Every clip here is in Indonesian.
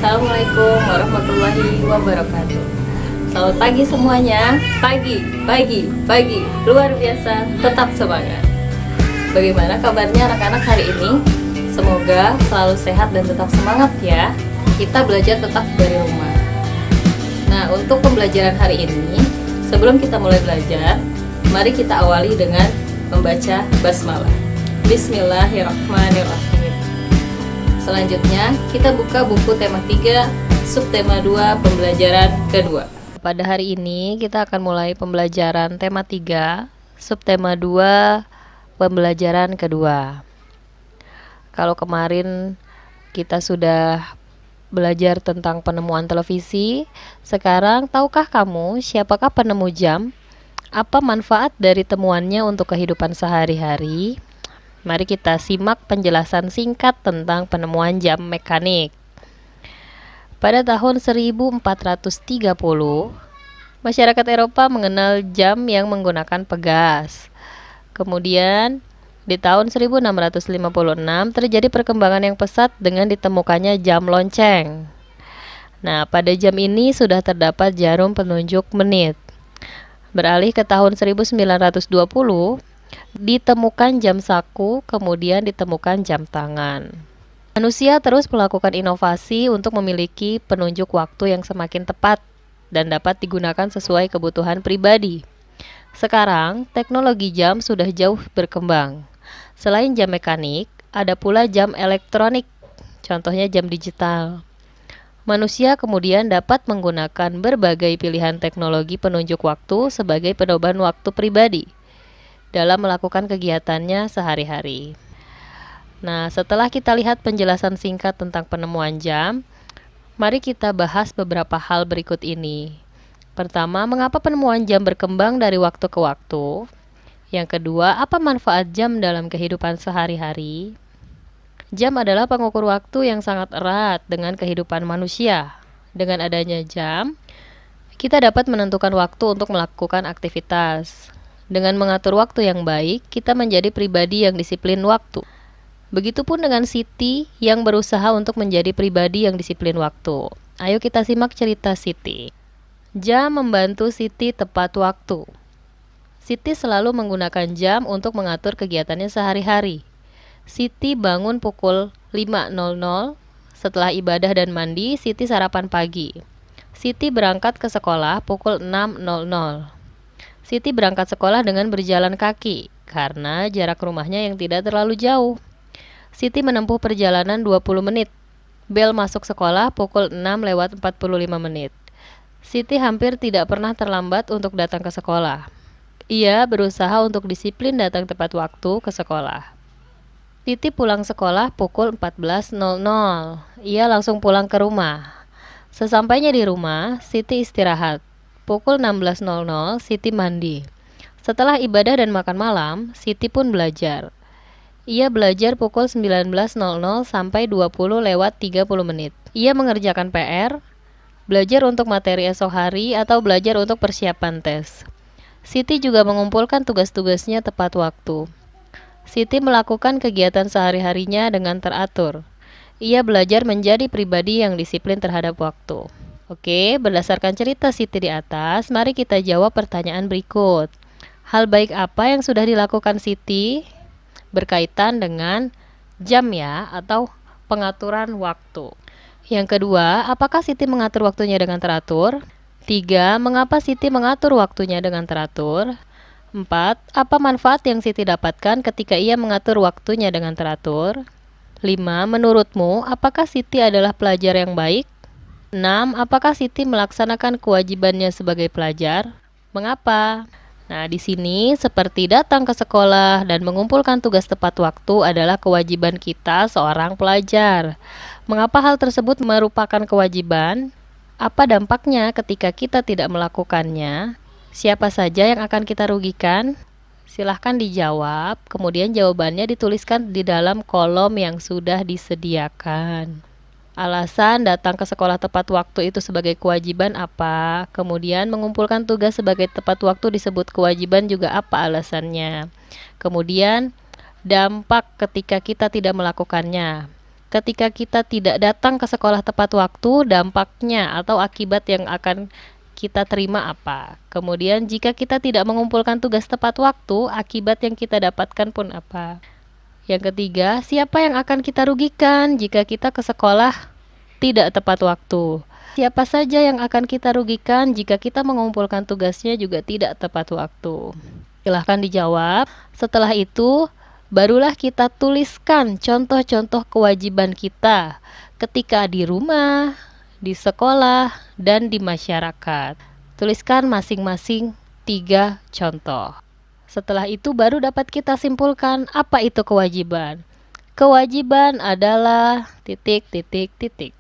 Assalamualaikum warahmatullahi wabarakatuh. Selamat pagi semuanya. Pagi, luar biasa, tetap semangat. Bagaimana kabarnya anak-anak hari ini? Semoga selalu sehat dan tetap semangat ya. Kita belajar tetap dari rumah. Nah, untuk pembelajaran hari ini, sebelum kita mulai belajar, mari kita awali dengan membaca basmalah. Bismillahirrahmanirrahim. Selanjutnya, kita buka buku tema 3, subtema 2, pembelajaran kedua. Pada hari ini, kita akan mulai pembelajaran tema 3, subtema 2, pembelajaran kedua. Kalau kemarin kita sudah belajar tentang penemuan televisi, sekarang tahukah kamu siapakah penemu jam? Apa manfaat dari temuannya untuk kehidupan sehari-hari? Mari kita simak penjelasan singkat tentang penemuan jam mekanik. Pada tahun 1430, masyarakat Eropa mengenal jam yang menggunakan pegas. Kemudian, di tahun 1656 terjadi perkembangan yang pesat dengan ditemukannya jam lonceng. Nah, pada jam ini sudah terdapat jarum penunjuk menit. Beralih ke tahun 1920, ditemukan jam saku, kemudian ditemukan jam tangan. Manusia terus melakukan inovasi untuk memiliki penunjuk waktu yang semakin tepat dan dapat digunakan sesuai kebutuhan pribadi. Sekarang, teknologi jam sudah jauh berkembang. Selain jam mekanik, ada pula jam elektronik, contohnya jam digital. Manusia kemudian dapat menggunakan berbagai pilihan teknologi penunjuk waktu sebagai pedoman waktu pribadi dalam melakukan kegiatannya sehari-hari. Nah, setelah kita lihat penjelasan singkat tentang penemuan jam, mari kita bahas beberapa hal berikut ini. Pertama, mengapa penemuan jam berkembang dari waktu ke waktu? Yang kedua, apa manfaat jam dalam kehidupan sehari-hari? Jam adalah pengukur waktu yang sangat erat dengan kehidupan manusia. Dengan adanya jam, kita dapat menentukan waktu untuk melakukan aktivitas. Dengan mengatur waktu yang baik, kita menjadi pribadi yang disiplin waktu. Begitupun dengan Siti yang berusaha untuk menjadi pribadi yang disiplin waktu. Ayo kita simak cerita Siti. Jam membantu Siti tepat waktu. Siti selalu menggunakan jam untuk mengatur kegiatannya sehari-hari. Siti bangun pukul 5.00. Setelah ibadah dan mandi, Siti sarapan pagi. Siti berangkat ke sekolah pukul 6.00. Siti berangkat sekolah dengan berjalan kaki, karena jarak rumahnya yang tidak terlalu jauh. Siti menempuh perjalanan 20 menit. Bel masuk sekolah pukul 6:45. Siti hampir tidak pernah terlambat untuk datang ke sekolah. Ia berusaha untuk disiplin datang tepat waktu ke sekolah. Siti pulang sekolah pukul 14.00. Ia langsung pulang ke rumah. Sesampainya di rumah, Siti istirahat. Pukul 16.00, Siti mandi. Setelah ibadah dan makan malam, Siti pun belajar. Ia belajar pukul 19.00 sampai 20:30. Ia mengerjakan PR, belajar untuk materi esok hari atau belajar untuk persiapan tes. Siti juga mengumpulkan tugas-tugasnya tepat waktu. Siti melakukan kegiatan sehari-harinya dengan teratur. Ia belajar menjadi pribadi yang disiplin terhadap waktu. Oke, berdasarkan cerita Siti di atas, mari kita jawab pertanyaan berikut. Hal baik apa yang sudah dilakukan Siti? Berkaitan dengan jam ya, atau pengaturan waktu. Yang kedua, apakah Siti mengatur waktunya dengan teratur? 3. Mengapa Siti mengatur waktunya dengan teratur? 4. Apa manfaat yang Siti dapatkan ketika ia mengatur waktunya dengan teratur? 5. Menurutmu, apakah Siti adalah pelajar yang baik? 6. Apakah Siti melaksanakan kewajibannya sebagai pelajar? Mengapa? Nah, di sini seperti datang ke sekolah dan mengumpulkan tugas tepat waktu adalah kewajiban kita seorang pelajar. Mengapa hal tersebut merupakan kewajiban? Apa dampaknya ketika kita tidak melakukannya? Siapa saja yang akan kita rugikan? Silahkan dijawab, kemudian jawabannya dituliskan di dalam kolom yang sudah disediakan. Alasan datang ke sekolah tepat waktu itu sebagai kewajiban apa? Kemudian mengumpulkan tugas sebagai tepat waktu disebut kewajiban juga apa alasannya? Kemudian dampak ketika kita tidak melakukannya. ketika kita tidak datang ke sekolah tepat waktu, dampaknya atau akibat yang akan kita terima apa? Kemudian jika kita tidak mengumpulkan tugas tepat waktu, akibat yang kita dapatkan pun apa? Yang ketiga, siapa yang akan kita rugikan jika kita ke sekolah tidak tepat waktu? Siapa saja yang akan kita rugikan jika kita mengumpulkan tugasnya juga tidak tepat waktu? Silahkan dijawab. Setelah itu, barulah kita tuliskan contoh-contoh kewajiban kita ketika di rumah, di sekolah, dan di masyarakat. Tuliskan masing-masing 3 contoh. Setelah itu baru dapat kita simpulkan apa itu kewajiban. Kewajiban adalah titik, titik, titik.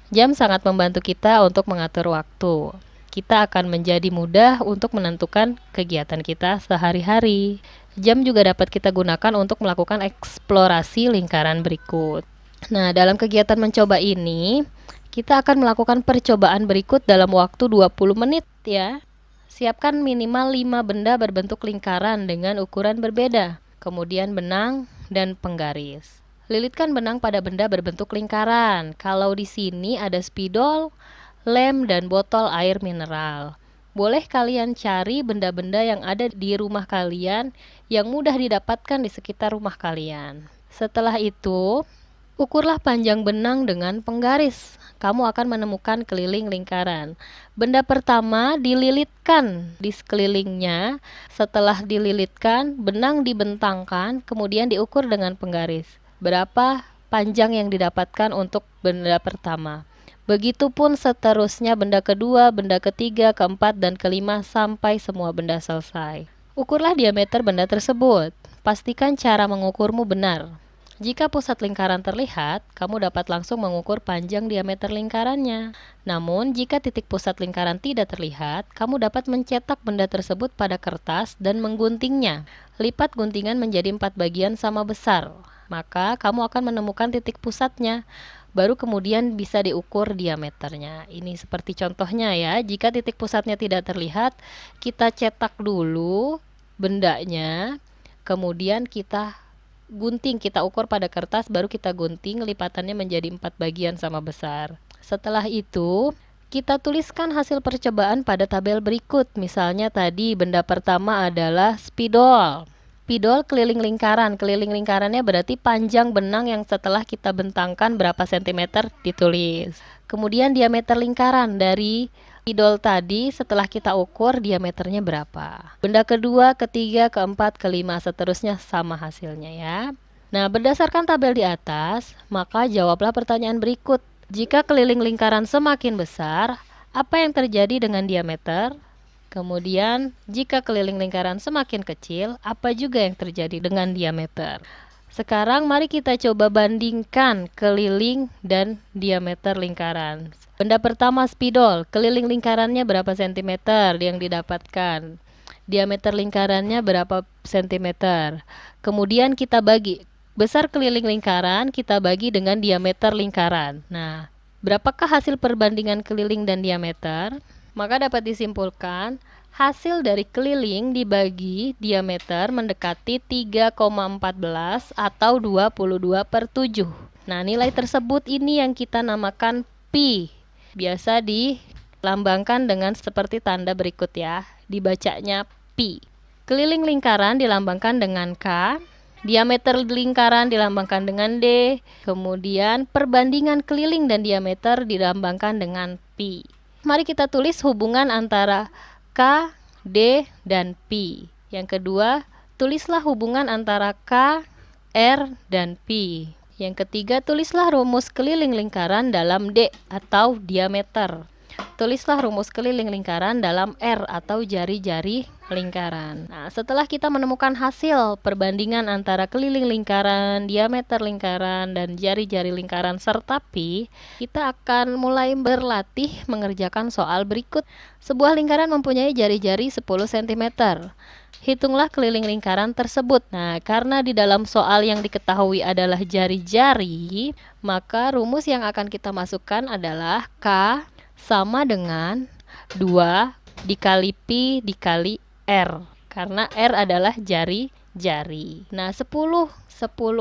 Jam sangat membantu kita untuk mengatur waktu. Kita akan menjadi mudah untuk menentukan kegiatan kita sehari-hari. Jam juga dapat kita gunakan untuk melakukan eksplorasi lingkaran berikut. Nah, dalam kegiatan mencoba ini, kita akan melakukan percobaan berikut dalam waktu 20 menit ya. Siapkan minimal 5 benda berbentuk lingkaran dengan ukuran berbeda. Kemudian benang dan penggaris. Lilitkan benang pada benda berbentuk lingkaran. Kalau di sini ada spidol, lem, dan botol air mineral. Boleh kalian cari benda-benda yang ada di rumah kalian yang mudah didapatkan di sekitar rumah kalian. Setelah itu, ukurlah panjang benang dengan penggaris. Kamu akan menemukan keliling lingkaran. Benda pertama dililitkan di sekelilingnya. Setelah dililitkan, benang dibentangkan, kemudian diukur dengan penggaris. Berapa panjang yang didapatkan untuk benda pertama. Begitupun seterusnya benda kedua, benda ketiga, keempat, dan kelima sampai semua benda selesai. Ukurlah diameter benda tersebut. Pastikan cara mengukurmu benar. Jika pusat lingkaran terlihat, kamu dapat langsung mengukur panjang diameter lingkarannya. Namun, jika titik pusat lingkaran tidak terlihat, kamu dapat mencetak benda tersebut pada kertas dan mengguntingnya. Lipat guntingan menjadi 4 bagian sama besar. Maka, kamu akan menemukan titik pusatnya. Baru kemudian bisa diukur diameternya. Ini seperti contohnya ya. Jika titik pusatnya tidak terlihat, kita cetak dulu bendanya. Kemudian kita gunting, kita ukur pada kertas, baru kita gunting, lipatannya menjadi 4 bagian sama besar. Setelah itu, kita tuliskan hasil percobaan pada tabel berikut. Misalnya tadi benda pertama adalah spidol. Spidol keliling lingkaran. Keliling lingkarannya berarti panjang benang yang setelah kita bentangkan berapa sentimeter ditulis. Kemudian diameter lingkaran dari spidol tadi setelah kita ukur diameternya berapa. Benda kedua, ketiga, keempat, kelima, seterusnya sama hasilnya ya. Nah, berdasarkan tabel di atas, maka jawablah pertanyaan berikut. Jika keliling lingkaran semakin besar, apa yang terjadi dengan diameter? Kemudian, jika keliling lingkaran semakin kecil, apa juga yang terjadi dengan diameter? Sekarang mari kita coba bandingkan keliling dan diameter lingkaran. Benda pertama spidol, keliling lingkarannya berapa sentimeter yang didapatkan? Diameter lingkarannya berapa sentimeter? Kemudian kita bagi, besar keliling lingkaran kita bagi dengan diameter lingkaran. Nah, berapakah hasil perbandingan keliling dan diameter? Maka dapat disimpulkan, hasil dari keliling dibagi diameter mendekati 3,14 atau 22/7. Nah, nilai tersebut ini yang kita namakan pi. Biasa dilambangkan dengan seperti tanda berikut ya. Dibacanya pi. Keliling lingkaran dilambangkan dengan K. Diameter lingkaran dilambangkan dengan D. Kemudian perbandingan keliling dan diameter dilambangkan dengan pi. Mari kita tulis hubungan antara K, D, dan pi. Yang kedua, tulislah hubungan antara K, R, dan pi. Yang ketiga, tulislah rumus keliling lingkaran dalam D atau diameter. Tulislah rumus keliling lingkaran dalam R atau jari-jari lingkaran. Nah, setelah kita menemukan hasil perbandingan antara keliling lingkaran, diameter lingkaran, dan jari-jari lingkaran serta pi, kita akan mulai berlatih mengerjakan soal berikut. Sebuah lingkaran mempunyai jari-jari 10 cm. Hitunglah keliling lingkaran tersebut. Nah, karena di dalam soal yang diketahui adalah jari-jari, maka rumus yang akan kita masukkan adalah K sama dengan 2 dikali pi dikali R. Karena R adalah jari jari. Nah, 10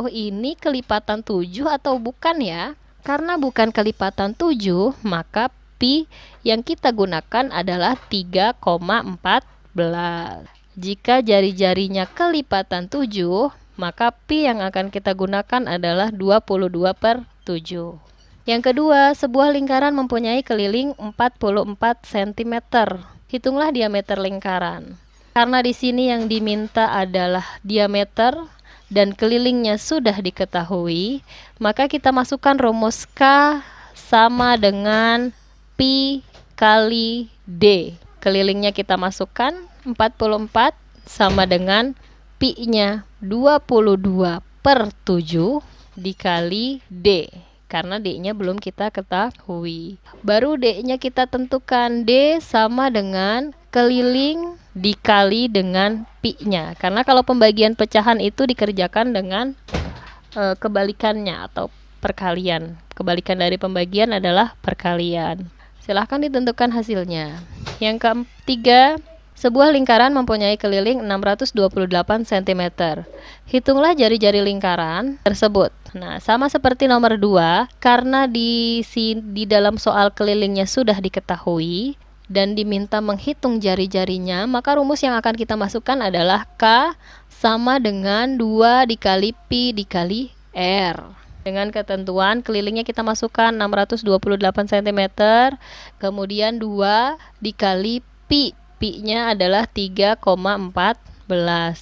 ini kelipatan 7 atau bukan ya? Karena bukan kelipatan 7, maka pi yang kita gunakan adalah 3,14. Jika jari-jarinya kelipatan 7, maka pi yang akan kita gunakan adalah 22/7. Yang kedua, sebuah lingkaran mempunyai keliling 44 cm. Hitunglah diameter lingkaran. Karena di sini yang diminta adalah diameter dan kelilingnya sudah diketahui, maka kita masukkan rumus K sama dengan pi kali D. Kelilingnya kita masukkan 44 sama dengan pi-nya 22/7 dikali D. Karena D-nya belum kita ketahui. Baru D-nya kita tentukan. D sama dengan keliling dikali dengan pi-nya. Karena kalau pembagian pecahan itu dikerjakan dengan kebalikannya atau perkalian. Kebalikan dari pembagian adalah perkalian. Silahkan ditentukan hasilnya. Yang ketiga, sebuah lingkaran mempunyai keliling 628 cm. Hitunglah jari-jari lingkaran tersebut. Nah, sama seperti nomor 2, karena di dalam soal kelilingnya sudah diketahui dan diminta menghitung jari-jarinya, maka rumus yang akan kita masukkan adalah K sama dengan 2 dikali pi dikali R. Dengan ketentuan kelilingnya kita masukkan 628 cm, kemudian 2 dikali pi. Pi-nya adalah 3,14,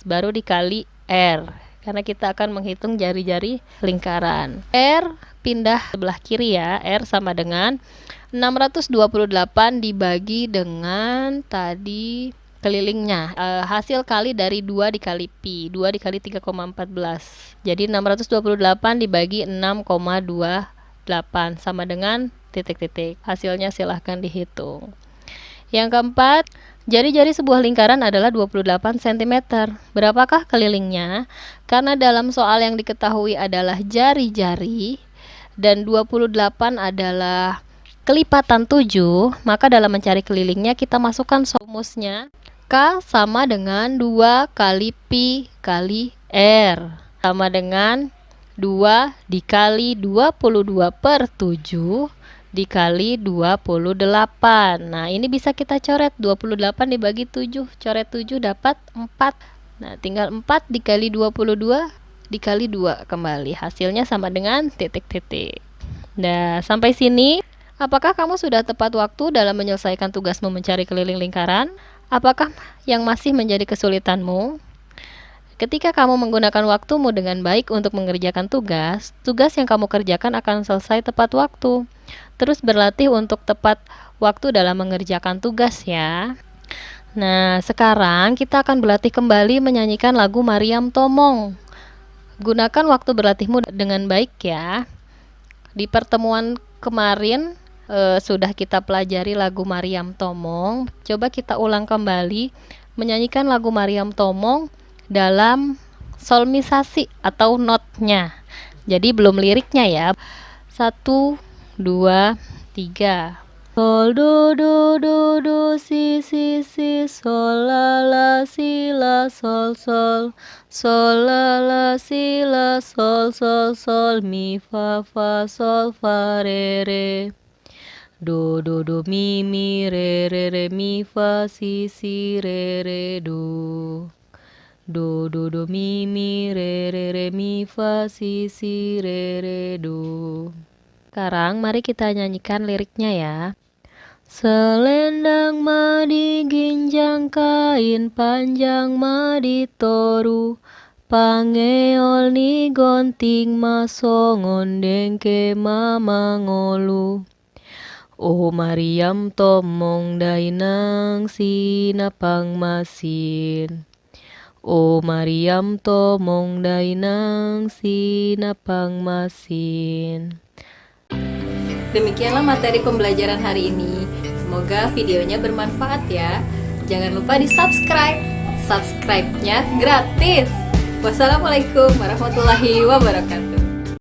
baru dikali R, karena kita akan menghitung jari-jari lingkaran. R pindah sebelah kiri ya, R sama dengan 628 dibagi dengan tadi kelilingnya. Hasil kali dari 2 dikali pi, 2 dikali 3,14. Jadi 628 dibagi 6,28 sama dengan titik-titik. Hasilnya silahkan dihitung. Yang keempat, jari-jari sebuah lingkaran adalah 28 cm. Berapakah kelilingnya? Karena dalam soal yang diketahui adalah jari-jari dan 28 adalah kelipatan 7, maka dalam mencari kelilingnya kita masukkan rumusnya. K sama dengan 2 kali pi kali R sama dengan 2 dikali 22/7 dikali 28. Nah, ini bisa kita coret. 28 dibagi 7, coret 7 dapat 4. Nah, tinggal 4 dikali 22 dikali 2 kembali. Hasilnya sama dengan titik-titik. Nah, sampai sini, apakah kamu sudah tepat waktu dalam menyelesaikan tugasmu mencari keliling lingkaran? Apakah yang masih menjadi kesulitanmu? Ketika kamu menggunakan waktumu dengan baik untuk mengerjakan tugas yang kamu kerjakan akan selesai tepat waktu. Terus berlatih untuk tepat waktu dalam mengerjakan tugas ya. Nah, sekarang kita akan berlatih kembali menyanyikan lagu Mariam Tomong. Gunakan waktu berlatihmu dengan baik ya. Di pertemuan kemarin sudah kita pelajari lagu Mariam Tomong. Coba kita ulang kembali menyanyikan lagu Mariam Tomong dalam solmisasi atau notnya. Jadi belum liriknya ya. 1, 2, 3. Sol do do do do si si si sol la la si la sol sol sol la la si la sol sol sol mi fa fa sol fa re re do do do mi re re mi fa si si re do do do do mi re mi fa si si re do. Sekarang mari kita nyanyikan liriknya ya. Selendang madi ginjang kain panjang madi toru pangeol ni gonting masongon dengke mama ngolu. Oh Mariam Tomong dainang sinapang masin. Oh Mariam Tomong dainang sinapang masin. Demikianlah materi pembelajaran hari ini. Semoga videonya bermanfaat ya. Jangan lupa di subscribe. Subscribe-nya gratis. Wassalamualaikum warahmatullahi wabarakatuh.